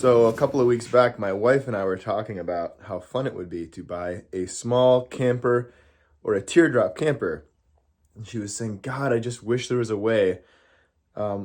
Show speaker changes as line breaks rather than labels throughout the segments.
So a couple of weeks back, my wife and I were talking about how fun it would be to buy a small camper or a teardrop camper. And she was saying, God, I just wish there was a way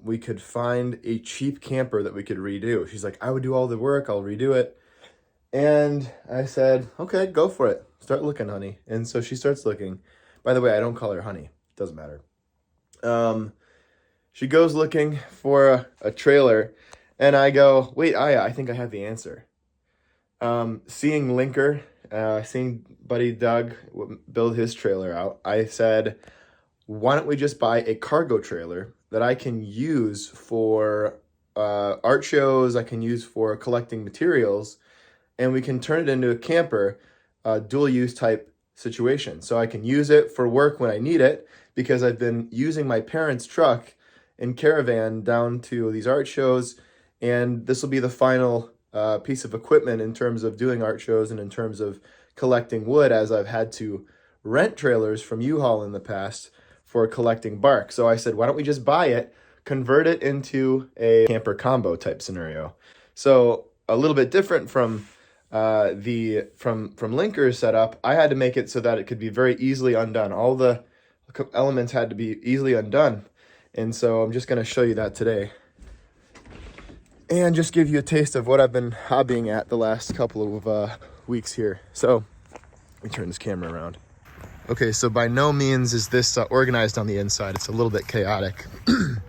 we could find a cheap camper that we could redo. She's like, I would do all the work, I'll redo it. And I said, okay, go for it. Start looking, honey. And so she starts looking. By the way, I don't call her honey. It doesn't matter. She goes looking for a trailer. And I go, wait, I think I have the answer. Seeing Linker, seeing Buddy Doug build his trailer out, I said, why don't we just buy a cargo trailer that I can use for art shows, I can use for collecting materials, and we can turn it into a camper, dual use type situation. So I can use it for work when I need it, because I've been using my parents' truck and caravan down to these art shows. And this will be the final piece of equipment in terms of doing art shows and in terms of collecting wood, as I've had to rent trailers from U-Haul in the past for collecting bark. So I said, why don't we just buy it, convert it into a camper combo type scenario. So a little bit different from Linker's setup, I had to make it so that it could be very easily undone. All the elements had to be easily undone. And so I'm just going to show you that today. And just give you a taste of what I've been hobbying at the last couple of weeks here. So let me turn this camera around. Okay, so by no means is this organized on the inside. It's a little bit chaotic. And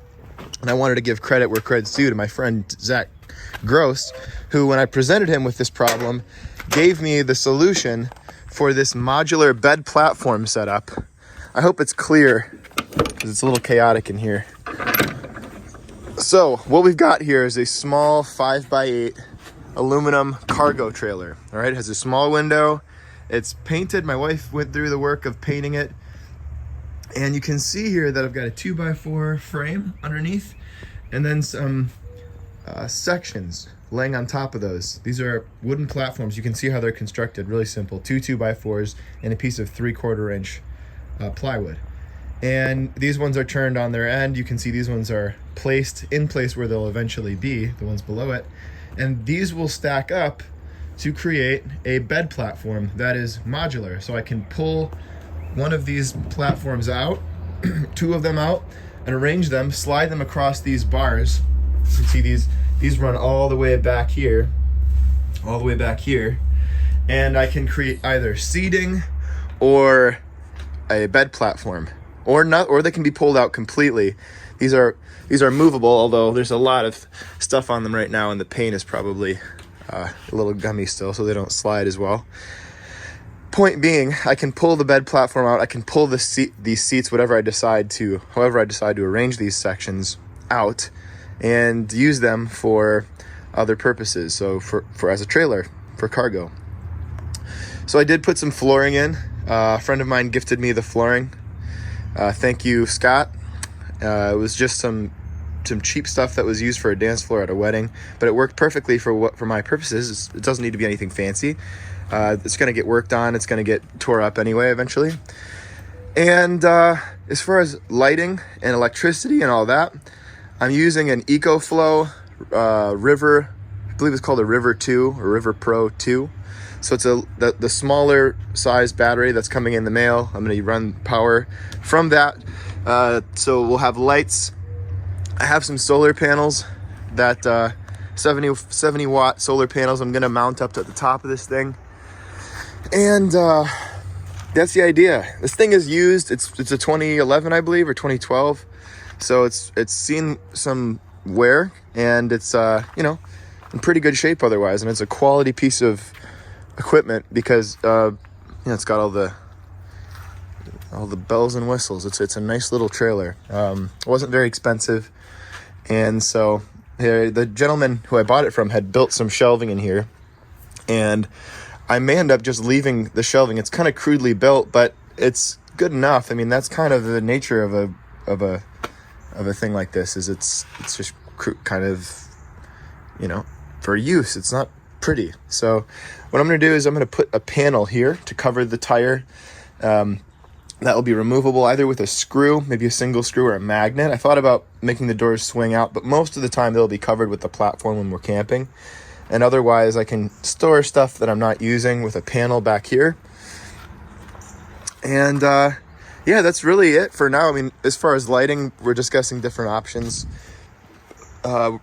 I wanted to give credit where credit's due to my friend Zach Gross, who, when I presented him with this problem, gave me the solution for this modular bed platform setup. I hope it's clear because it's a little chaotic in here. So what we've got here is a small 5x8 aluminum cargo trailer. All right, it has a small window. It's painted. My wife went through the work of painting it. And you can see here that I've got a 2x4 frame underneath and then some sections laying on top of those. These are wooden platforms. You can see how they're constructed. Really simple. Two 2x4s and a piece of 3/4 inch plywood. And these ones are turned on their end. You can see these ones are placed in place where they'll eventually be, the ones below it. And these will stack up to create a bed platform that is modular. So I can pull one of these platforms out, two of them out, and arrange them, slide them across these bars. You can see these run all the way back here, and I can create either seating or a bed platform. Or not, or they can be pulled out completely. These are movable, although there's a lot of stuff on them right now, and the paint is probably a little gummy still, so they don't slide as well. Point being, I can pull the bed platform out. I can pull these seats, however I decide to arrange these sections out, and use them for other purposes. So for as a trailer for cargo. So I did put some flooring in. A friend of mine gifted me the flooring. Thank you, Scott. It was just some cheap stuff that was used for a dance floor at a wedding, but it worked perfectly for my purposes. It doesn't need to be anything fancy. It's going to get worked on. It's going to get tore up anyway eventually. And as far as lighting and electricity and all that, I'm using an EcoFlow River, I believe it's called a River 2 or River Pro 2. So it's the smaller size battery that's coming in the mail. I'm going to run power from that. So we'll have lights. I have some solar panels that 70 watt solar panels I'm going to mount up to the top of this thing. And that's the idea. This thing is used. It's a 2011, I believe, or 2012. So it's seen some wear, and it's in pretty good shape otherwise. And it's a quality piece of equipment because it's got all the bells and whistles. It's a nice little trailer. It wasn't very expensive, and so the gentleman who I bought it from had built some shelving in here, and I may end up just leaving the shelving. It's kind of crudely built, but it's good enough. I mean, that's kind of the nature of a thing like this. Is it's just kind of for use. It's not pretty. So what I'm going to do is I'm going to put a panel here to cover the tire. That will be removable either with a screw, maybe a single screw or a magnet. I thought about making the doors swing out, but most of the time they'll be covered with the platform when we're camping. And otherwise I can store stuff that I'm not using with a panel back here. And yeah, that's really it for now. I mean, as far as lighting, we're discussing different options.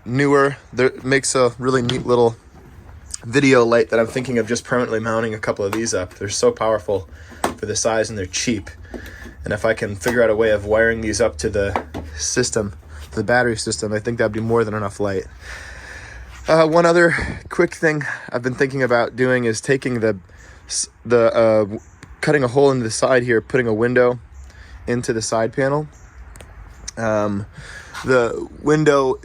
Newer, there makes a really neat little video light that I'm thinking of just permanently mounting a couple of these up. They're so powerful for the size and they're cheap. And if I can figure out a way of wiring these up to the system, the battery system, I think that'd be more than enough light. One other quick thing I've been thinking about doing is taking cutting a hole into the side here, putting a window into the side panel. The window,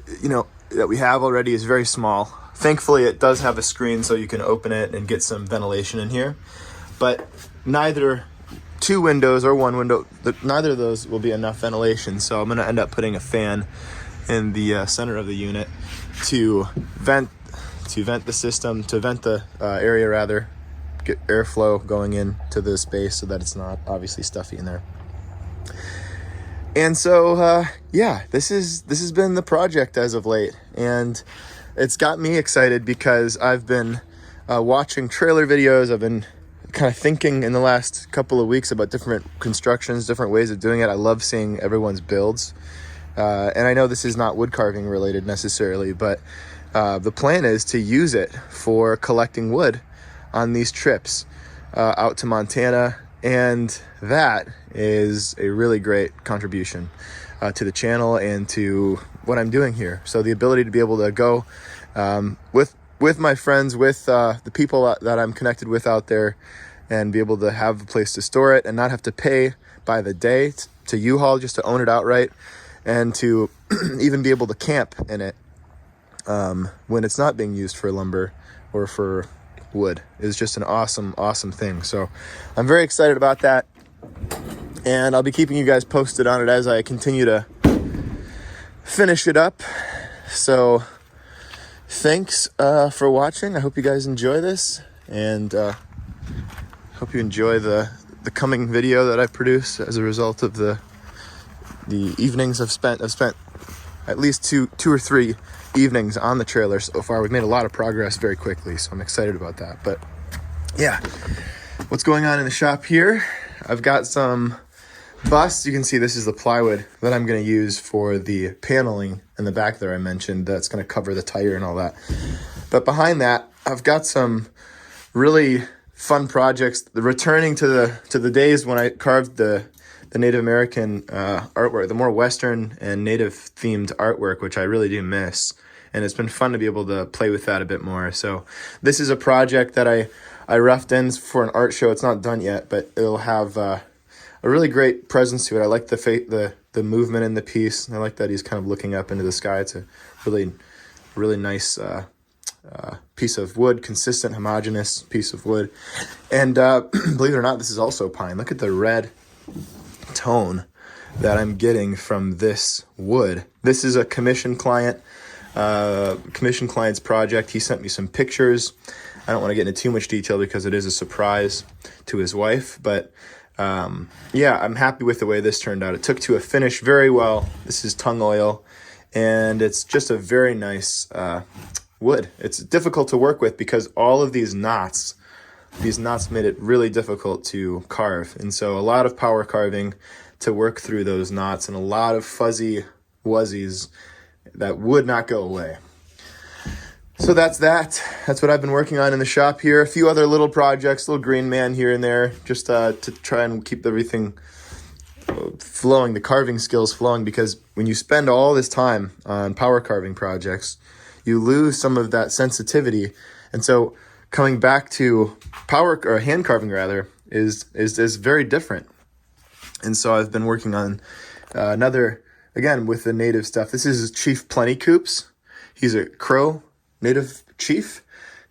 that we have already is very small. Thankfully, it does have a screen so you can open it and get some ventilation in here. But neither two windows or one window, neither of those will be enough ventilation. So I'm going to end up putting a fan in the center of the unit to vent the system, to vent the area rather, get airflow going into the space so that it's not obviously stuffy in there. And so, yeah, this has been the project as of late, and it's got me excited because I've been watching trailer videos. I've been kind of thinking in the last couple of weeks about different constructions, different ways of doing it. I love seeing everyone's builds, and I know this is not wood carving related necessarily, but the plan is to use it for collecting wood on these trips out to Montana. And that is a really great contribution to the channel and to what I'm doing here. So the ability to be able to go with my friends, with the people that I'm connected with out there, and be able to have a place to store it and not have to pay by the day to U-Haul, just to own it outright, and to even be able to camp in it when it's not being used for lumber or for wood is just an awesome thing. So I'm very excited about that, and I'll be keeping you guys posted on it as I continue to finish it up. So thanks for watching. I hope you guys enjoy this, and hope you enjoy the coming video that I produce as a result of the evenings I've spent at least two or three evenings on the trailer so far. We've made a lot of progress very quickly, so I'm excited about that. But yeah, what's going on in the shop here? I've got some busts. You can see this is the plywood that I'm going to use for the paneling in the back there I mentioned that's going to cover the tire and all that. But behind that, I've got some really fun projects, returning to the days when I carved the Native American artwork, the more Western and Native themed artwork, which I really do miss. And it's been fun to be able to play with that a bit more. So this is a project that I roughed in for an art show. It's not done yet, but it'll have a really great presence to it. I like the movement in the piece. I like that he's kind of looking up into the sky. It's a really nice piece of wood, consistent, homogeneous piece of wood. And believe it or not, this is also pine. Look at the red tone that I'm getting from this wood. This is a commission client's project. He sent me some pictures. I don't want to get into too much detail because it is a surprise to his wife, but yeah, I'm happy with the way this turned out. It took to a finish very well. This is tung oil, and it's just a very nice wood. It's difficult to work with because all of these knots made it really difficult to carve. And so a lot of power carving to work through those knots, and a lot of fuzzy wuzzies that would not go away. So that's what I've been working on in the shop here. A few other little projects, little green man here and there, just to try and keep everything flowing, the carving skills flowing, because when you spend all this time on power carving projects, you lose some of that sensitivity. And so coming back to power or hand carving rather is very different. And so I've been working on another, again, with the native stuff. This is Chief Plenty Coops. He's a Crow native chief,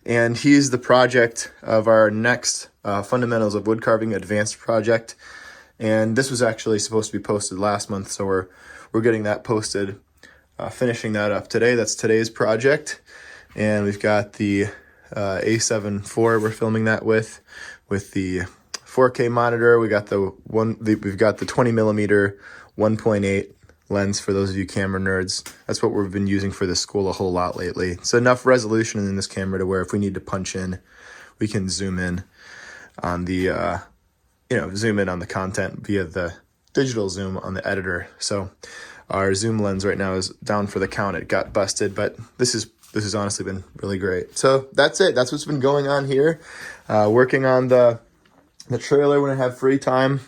and he's the project of our next Fundamentals of Wood Carving Advanced project. And this was actually supposed to be posted last month, so we're getting that posted, finishing that up today. That's today's project. And we've got the A7 IV we're filming that with the 4K monitor. We've got the 20 millimeter 1.8 lens for those of you camera nerds. That's what we've been using for this school a whole lot lately. It's enough resolution in this camera to where if we need to punch in, we can zoom in on the, zoom in on the content via the digital zoom on the editor. So our zoom lens right now is down for the count. It got busted, but this has honestly been really great. So that's it. That's what's been going on here. Working on the trailer when I have free time.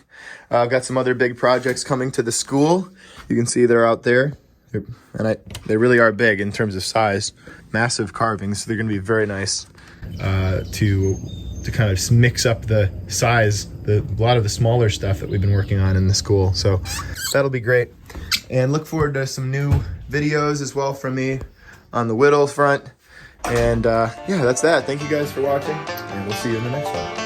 I've got some other big projects coming to the school. You can see they're out there. They really are big in terms of size. Massive carvings. So they're going to be very nice to kind of mix up the size, a lot of the smaller stuff that we've been working on in the school. So that'll be great. And look forward to some new videos as well from me on the whittle front. And yeah, that's that. Thank you guys for watching, and we'll see you in the next one.